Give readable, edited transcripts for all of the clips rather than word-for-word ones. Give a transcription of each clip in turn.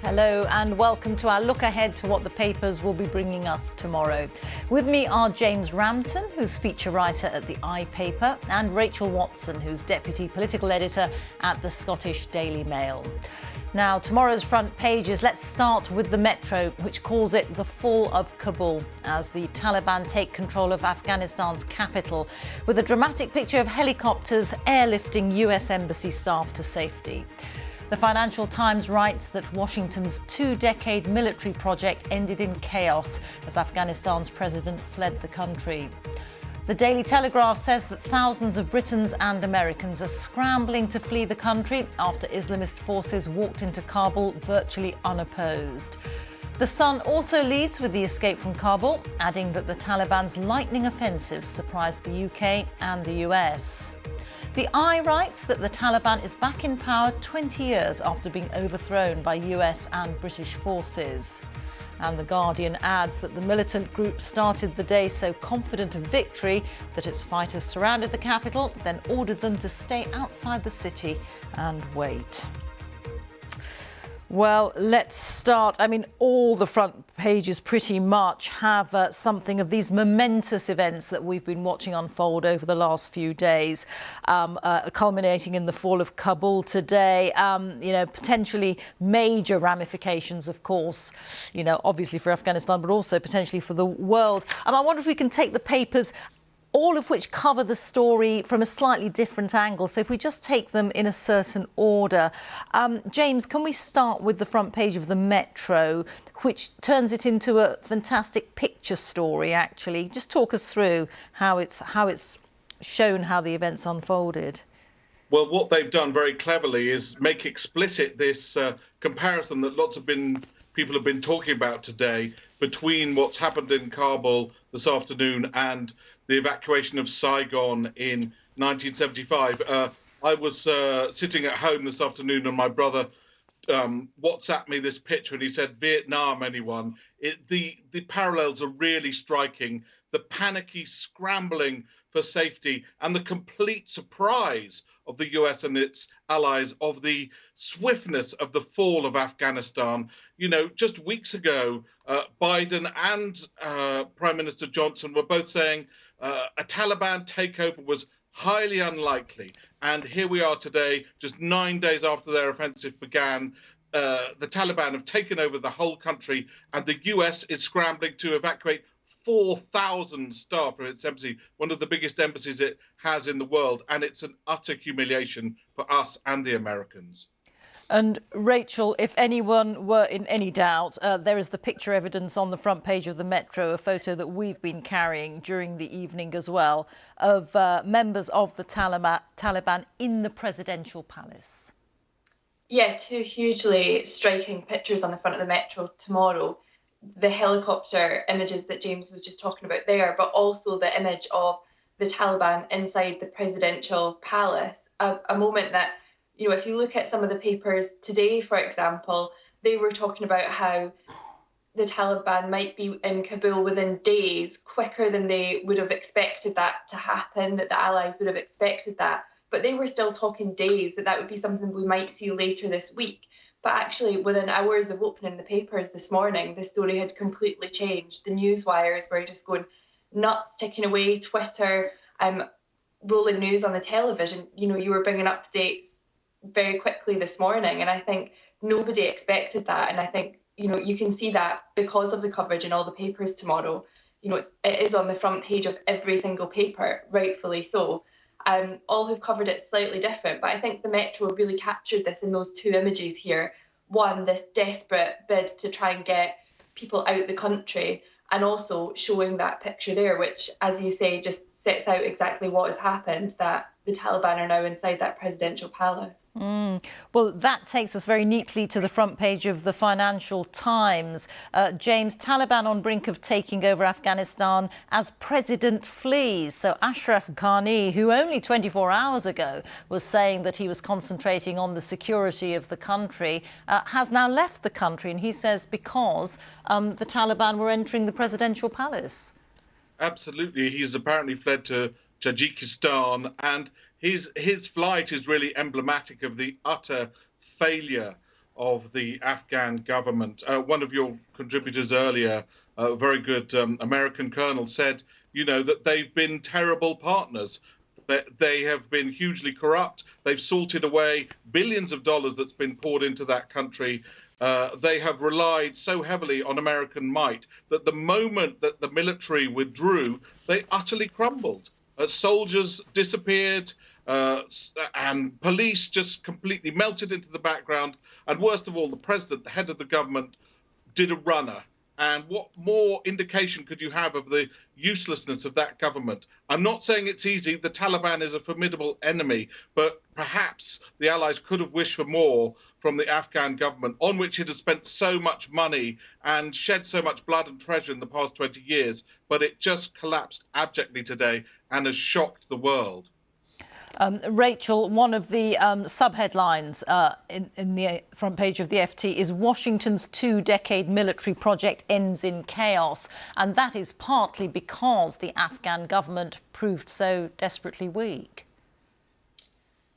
Hello and welcome to our look ahead to what the papers will be bringing us tomorrow. With me are James Rampton, who's feature writer at the iPaper, and Rachel Watson, who's deputy political editor at the Scottish Daily Mail. Now, tomorrow's front pages, let's start with the Metro, which calls it the fall of Kabul, as the Taliban take control of Afghanistan's capital, with a dramatic picture of helicopters airlifting US embassy staff to safety. The Financial Times writes that Washington's two-decade military project ended in chaos as Afghanistan's president fled the country. The Daily Telegraph says that thousands of Britons and Americans are scrambling to flee the country after Islamist forces walked into Kabul virtually unopposed. The Sun also leads with the escape from Kabul, adding that the Taliban's lightning offensive surprised the UK and the US. The Eye writes that the Taliban is back in power 20 years after being overthrown by US and British forces. And The Guardian adds that the militant group started the day so confident of victory that its fighters surrounded the capital, then ordered them to stay outside the city and wait. Well, let's start. I mean, all the front pages pretty much have something of these momentous events that we've been watching unfold over the last few days, culminating in the fall of Kabul today. Potentially major ramifications, of course, obviously for Afghanistan, but also potentially for the world. I wonder if we can take the papers, all of which cover the story from a slightly different angle. So if we just take them in a certain order. James, can we start with the front page of the Metro, which turns it into a fantastic picture story, actually? Just talk us through how it's shown how the events unfolded. Well, what they've done very cleverly is make explicit this comparison that lots of people have been talking about today between what's happened in Kabul this afternoon and the evacuation of Saigon in 1975. I was sitting at home this afternoon and my brother WhatsApped me this picture and he said, Vietnam, anyone? The parallels are really striking. The panicky scrambling for safety and the complete surprise of the US and its allies of the swiftness of the fall of Afghanistan. Just weeks ago, Biden and Prime Minister Johnson were both saying a Taliban takeover was highly unlikely. And here we are today, just 9 days after their offensive began. The Taliban have taken over the whole country and the US is scrambling to evacuate 4,000 staff from its embassy, one of the biggest embassies it has in the world. And it's an utter humiliation for us and the Americans. And Rachel, if anyone were in any doubt, there is the picture evidence on the front page of the Metro, a photo that we've been carrying during the evening as well, of members of the Taliban in the presidential palace. Yeah, two hugely striking pictures on the front of the Metro tomorrow. The helicopter images that James was just talking about there, but also the image of the Taliban inside the presidential palace, a moment that, if you look at some of the papers today, for example, they were talking about how the Taliban might be in Kabul within days, quicker than they would have expected that to happen, that the allies would have expected that. But they were still talking days, that would be something we might see later this week. But actually, within hours of opening the papers this morning, the story had completely changed. The news wires were just going nuts, ticking away, Twitter, rolling news on the television. You were bringing updates very quickly this morning, and I think nobody expected that. And I think you can see that because of the coverage in all the papers tomorrow. It is on the front page of every single paper, rightfully so. All have covered it slightly different, but I think the Metro really captured this in those two images here. One, this desperate bid to try and get people out the country, and also showing that picture there, which, as you say, just sets out exactly what has happened, that the Taliban are now inside that presidential palace. Well, that takes us very neatly to the front page of the Financial Times. James, Taliban on brink of taking over Afghanistan as president flees. So Ashraf Ghani, who only 24 hours ago was saying that he was concentrating on the security of the country, has now left the country. And he says because the Taliban were entering the presidential palace. Absolutely. He's apparently fled to Tajikistan, and his flight is really emblematic of the utter failure of the Afghan government. One of your contributors earlier, a very good American colonel, said, that they've been terrible partners. They have been hugely corrupt. They've salted away billions of dollars that's been poured into that country. They have relied so heavily on American might that the moment that the military withdrew, they utterly crumbled. Soldiers disappeared, and police just completely melted into the background. And worst of all, the president, the head of the government, did a runner. And what more indication could you have of the uselessness of that government? I'm not saying it's easy. The Taliban is a formidable enemy, but perhaps the Allies could have wished for more from the Afghan government, on which it has spent so much money and shed so much blood and treasure in the past 20 years. But it just collapsed abjectly today and has shocked the world. Rachel, one of the sub-headlines in the front page of the FT is Washington's 2-decade military project ends in chaos. And that is partly because the Afghan government proved so desperately weak.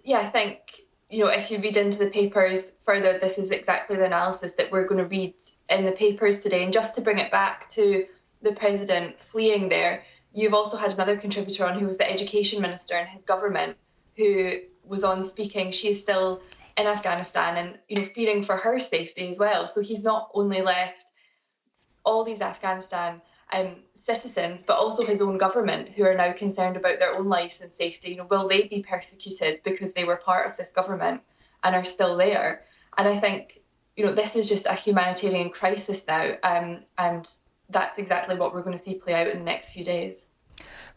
Yeah, I think, if you read into the papers further, this is exactly the analysis that we're going to read in the papers today. And just to bring it back to the president fleeing there, you've also had another contributor on who was the education minister in his government, who was on speaking. She is still in Afghanistan and, fearing for her safety as well. So he's not only left all these Afghanistan citizens, but also his own government, who are now concerned about their own lives and safety. Will they be persecuted because they were part of this government and are still there? And I think, this is just a humanitarian crisis now. And that's exactly what we're going to see play out in the next few days.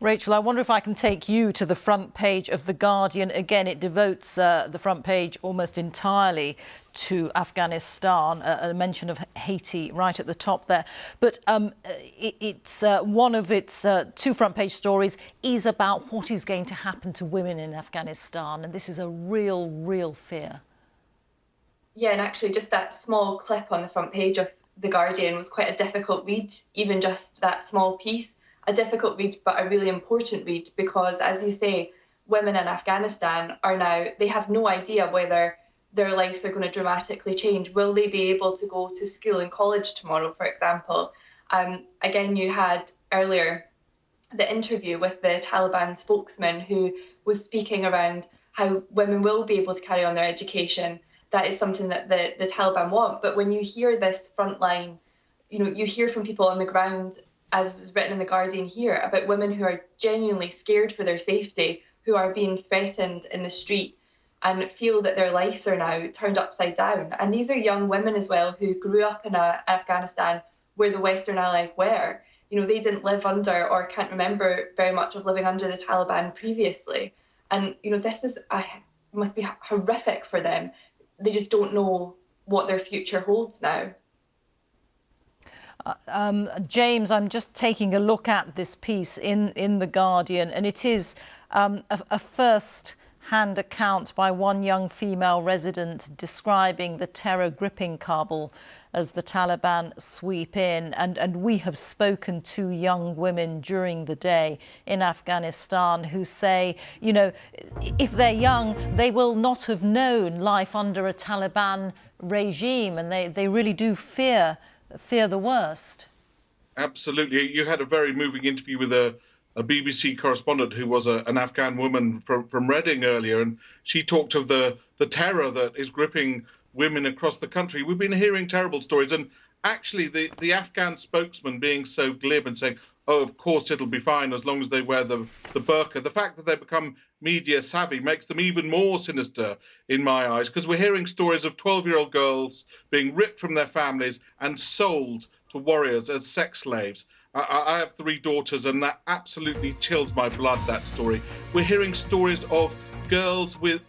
Rachel, I wonder if I can take you to the front page of The Guardian. Again, it devotes the front page almost entirely to Afghanistan, a mention of Haiti right at the top there. But it's one of its 2 front-page stories is about what is going to happen to women in Afghanistan. And this is a real fear. Yeah, and actually just that small clip on the front page of The Guardian was quite a difficult read, even just that small piece. A difficult read, but a really important read, because, as you say, women in Afghanistan are now, they have no idea whether their lives are going to dramatically change. Will they be able to go to school and college tomorrow, for example? Again, you had earlier the interview with the Taliban spokesman who was speaking around how women will be able to carry on their education. That is something that the Taliban want. But when you hear this front line, you hear from people on the ground, as was written in The Guardian here, about women who are genuinely scared for their safety, who are being threatened in the street and feel that their lives are now turned upside down. And these are young women as well who grew up in Afghanistan where the Western Allies were. They didn't live under, or can't remember very much of living under, the Taliban previously. And, this must be horrific for them. They just don't know what their future holds now. James, I'm just taking a look at this piece in The Guardian, and it is a first-hand account by one young female resident describing the terror gripping Kabul as the Taliban sweep in. And we have spoken to young women during the day in Afghanistan who say, if they're young, they will not have known life under a Taliban regime, and they really do fear the worst. Absolutely. You had a very moving interview with a BBC correspondent who was an Afghan woman from Reading earlier, and she talked of the terror that is gripping women across the country. We've been hearing terrible stories, and actually the Afghan spokesman being so glib and saying, oh, of course it'll be fine as long as they wear the burqa. The fact that they become media savvy makes them even more sinister in my eyes, because we're hearing stories of 12-year-old girls being ripped from their families and sold to warriors as sex slaves. I have 3 daughters, and that absolutely chills my blood, that story. We're hearing stories of girls with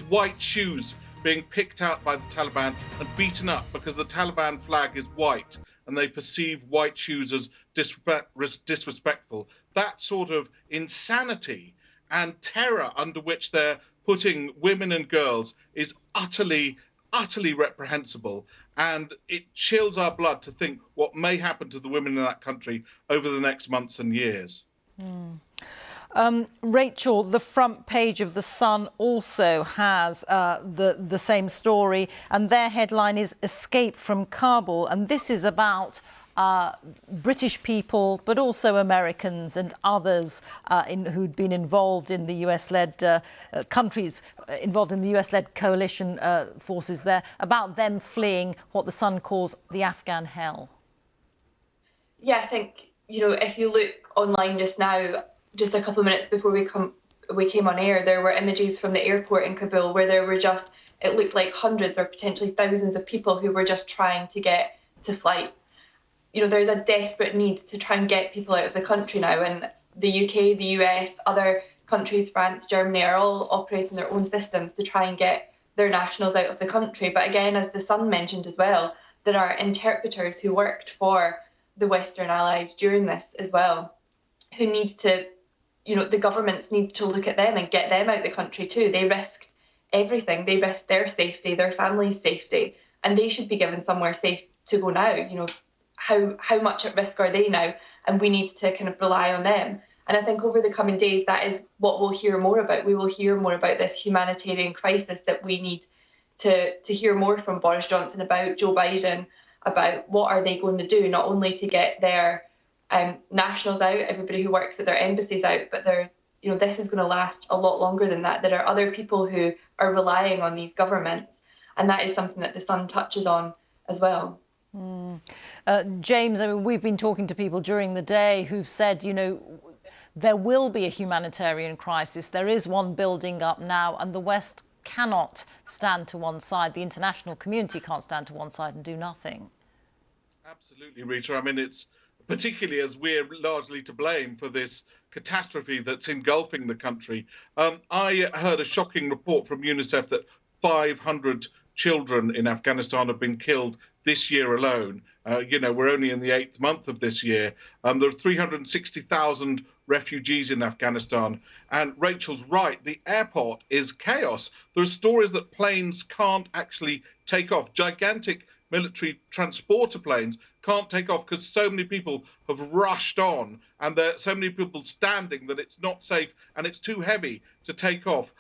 white shoes being picked out by the Taliban and beaten up because the Taliban flag is white and they perceive white shoes as disrespectful. That sort of insanity and terror under which they're putting women and girls is utterly reprehensible, and it chills our blood to think what may happen to the women in that country over the next months and years. Rachel, the front page of The Sun also has the same story, and their headline is "Escape from Kabul," and this is about British people, but also Americans and others who'd been involved in the US-led countries involved in the US-led coalition forces there, about them fleeing what the Sun calls the Afghan hell. Yeah, I think, if you look online just now, just a couple of minutes before we came on air, there were images from the airport in Kabul where there were it looked like hundreds or potentially thousands of people who were just trying to get to flights. There's a desperate need to try and get people out of the country now, and the UK, the US, other countries, France, Germany, are all operating their own systems to try and get their nationals out of the country. But again, as the Sun mentioned as well, there are interpreters who worked for the Western allies during this as well, who need to, the governments need to look at them and get them out of the country too. They risked everything. They risked their safety, their family's safety, and they should be given somewhere safe to go now. How much at risk are they now? And we need to kind of rely on them. And I think over the coming days, that is what we'll hear more about. We will hear more about this humanitarian crisis that we need to hear more from Boris Johnson about, Joe Biden, about what are they going to do, not only to get their nationals out, everybody who works at their embassies out, but this is going to last a lot longer than that. There are other people who are relying on these governments, and that is something that the Sun touches on as well. James, we've been talking to people during the day who've said, there will be a humanitarian crisis. There is one building up now, and the West cannot stand to one side. The international community can't stand to one side and do nothing. Absolutely, Reeta. It's particularly as we're largely to blame for this catastrophe that's engulfing the country. I heard a shocking report from UNICEF that 500 children in Afghanistan have been killed this year alone. We're only in the 8th month of this year. There are 360,000 refugees in Afghanistan. And Rachel's right, the airport is chaos. There are stories that planes can't actually take off. Gigantic military transporter planes can't take off because so many people have rushed on, and there are so many people standing that it's not safe and it's too heavy to take off.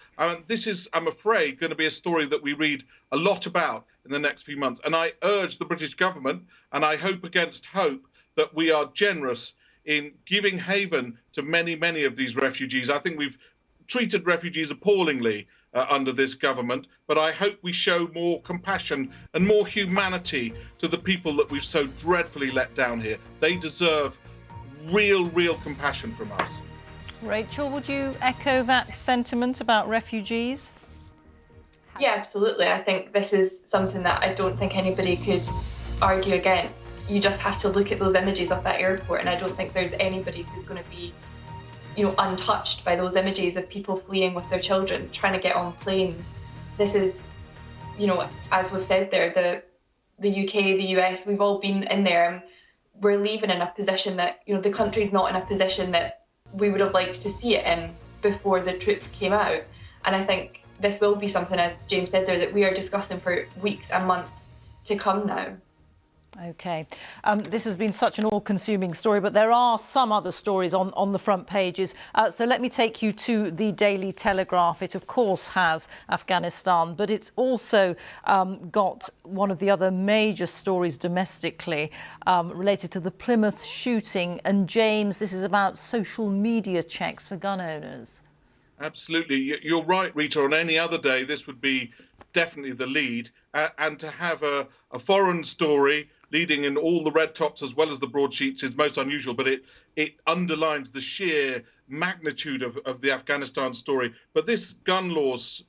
This is, I'm afraid, going to be a story that we read a lot about in the next few months. And I urge the British government, and I hope against hope, that we are generous in giving haven to many, many of these refugees. I think we've treated refugees appallingly under this government, but I hope we show more compassion and more humanity to the people that we've so dreadfully let down here. They deserve real compassion from us. Rachel, would you echo that sentiment about refugees? Yeah, absolutely. I think this is something that I don't think anybody could argue against. You just have to look at those images of that airport, and I don't think there's anybody who's going to be untouched by those images of people fleeing with their children, trying to get on planes. This is, as was said there, the UK, the US, we've all been in there, and we're leaving in a position that, the country's not in a position that we would have liked to see it in before the troops came out. And I think this will be something, as James said there, that we are discussing for weeks and months to come now. OK. This has been such an all-consuming story, but there are some other stories on the front pages. So let me take you to the Daily Telegraph. It, of course, has Afghanistan, but it's also got one of the other major stories domestically related to the Plymouth shooting. And, James, this is about social media checks for gun owners. Absolutely. You're right, Reeta. On any other day, this would be definitely the lead. And to have a foreign story leading in all the red tops as well as the broadsheets is most unusual, but it underlines the sheer magnitude of the Afghanistan story. But this gun laws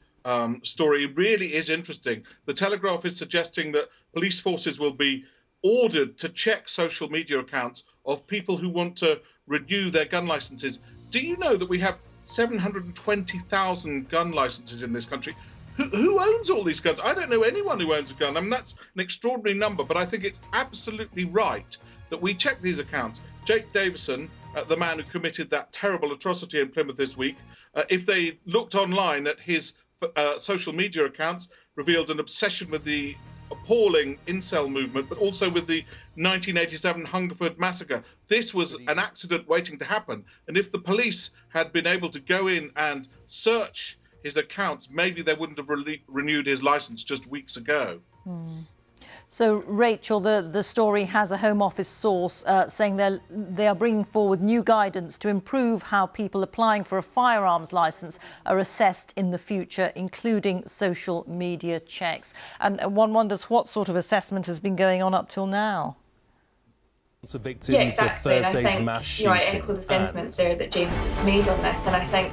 story really is interesting. The Telegraph is suggesting that police forces will be ordered to check social media accounts of people who want to renew their gun licenses. Do you know that we have 720,000 gun licenses in this country? Who owns all these guns? I don't know anyone who owns a gun. That's an extraordinary number, but I think it's absolutely right that we check these accounts. Jake Davison, the man who committed that terrible atrocity in Plymouth this week, if they looked online at his social media accounts, revealed an obsession with the appalling incel movement, but also with the 1987 Hungerford massacre. This was an accident waiting to happen. And if the police had been able to go in and search his accounts, maybe they wouldn't have renewed his license just weeks ago. So, Rachel, the story has a Home Office source saying they are bringing forward new guidance to improve how people applying for a firearms licence are assessed in the future, including social media checks. And one wonders what sort of assessment has been going on up till now. Exactly. And I think, I echo the sentiments there that James made on this, and I think,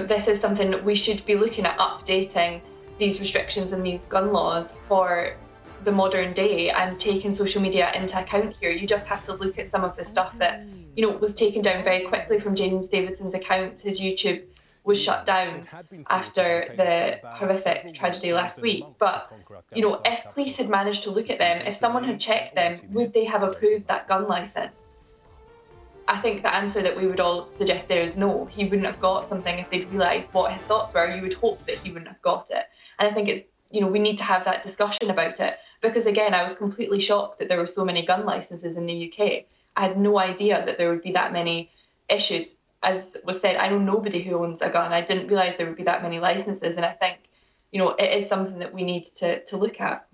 this is something that we should be looking at, updating these restrictions and these gun laws for the modern day and taking social media into account here. You just have to look at some of the stuff that, was taken down very quickly from James Davidson's accounts. His YouTube was shut down after the horrific tragedy last week. But, if police had managed to look at them, if someone had checked them, would they have approved that gun licence? I think the answer that we would all suggest there is no. He wouldn't have got something if they'd realised what his thoughts were. You would hope that he wouldn't have got it. And I think it's, we need to have that discussion about it. Because again, I was completely shocked that there were so many gun licences in the UK. I had no idea that there would be that many issues. As was said, I know nobody who owns a gun. I didn't realise there would be that many licences. And I think, it is something that we need to look at.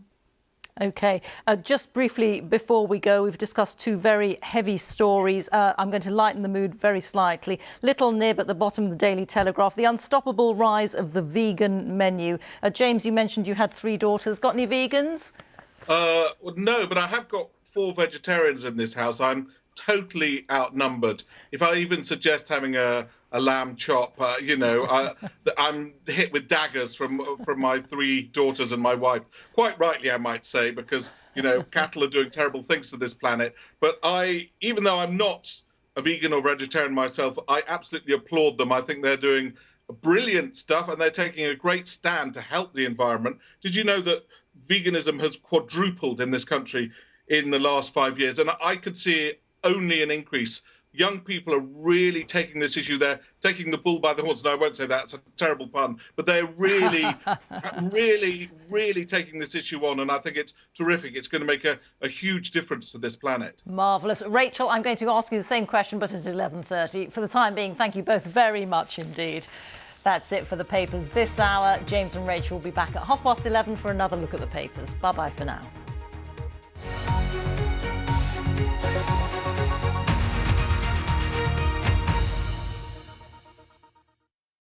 OK, just briefly before we go, we've discussed two very heavy stories. I'm going to lighten the mood very slightly. Little nib at the bottom of the Daily Telegraph, the unstoppable rise of the vegan menu. James, you mentioned you had 3 daughters. Got any vegans? No, but I have got 4 vegetarians in this house. I'm totally outnumbered. If I even suggest having a lamb chop, I'm hit with daggers from my 3 daughters and my wife. Quite rightly, I might say, because, cattle are doing terrible things to this planet. But even though I'm not a vegan or vegetarian myself, I absolutely applaud them. I think they're doing brilliant stuff and they're taking a great stand to help the environment. Did you know that veganism has quadrupled in this country in the last 5 years? And I could see only an increase. Young people are really taking this issue. They're taking the bull by the horns. No, I won't say that. It's a terrible pun. But they're really, really taking this issue on. And I think it's terrific. It's going to make a huge difference to this planet. Marvellous. Rachel, I'm going to ask you the same question, but at 11:30. For the time being, thank you both very much indeed. That's it for the papers this hour. James and Rachel will be back at 11:30 for another look at the papers. Bye-bye for now.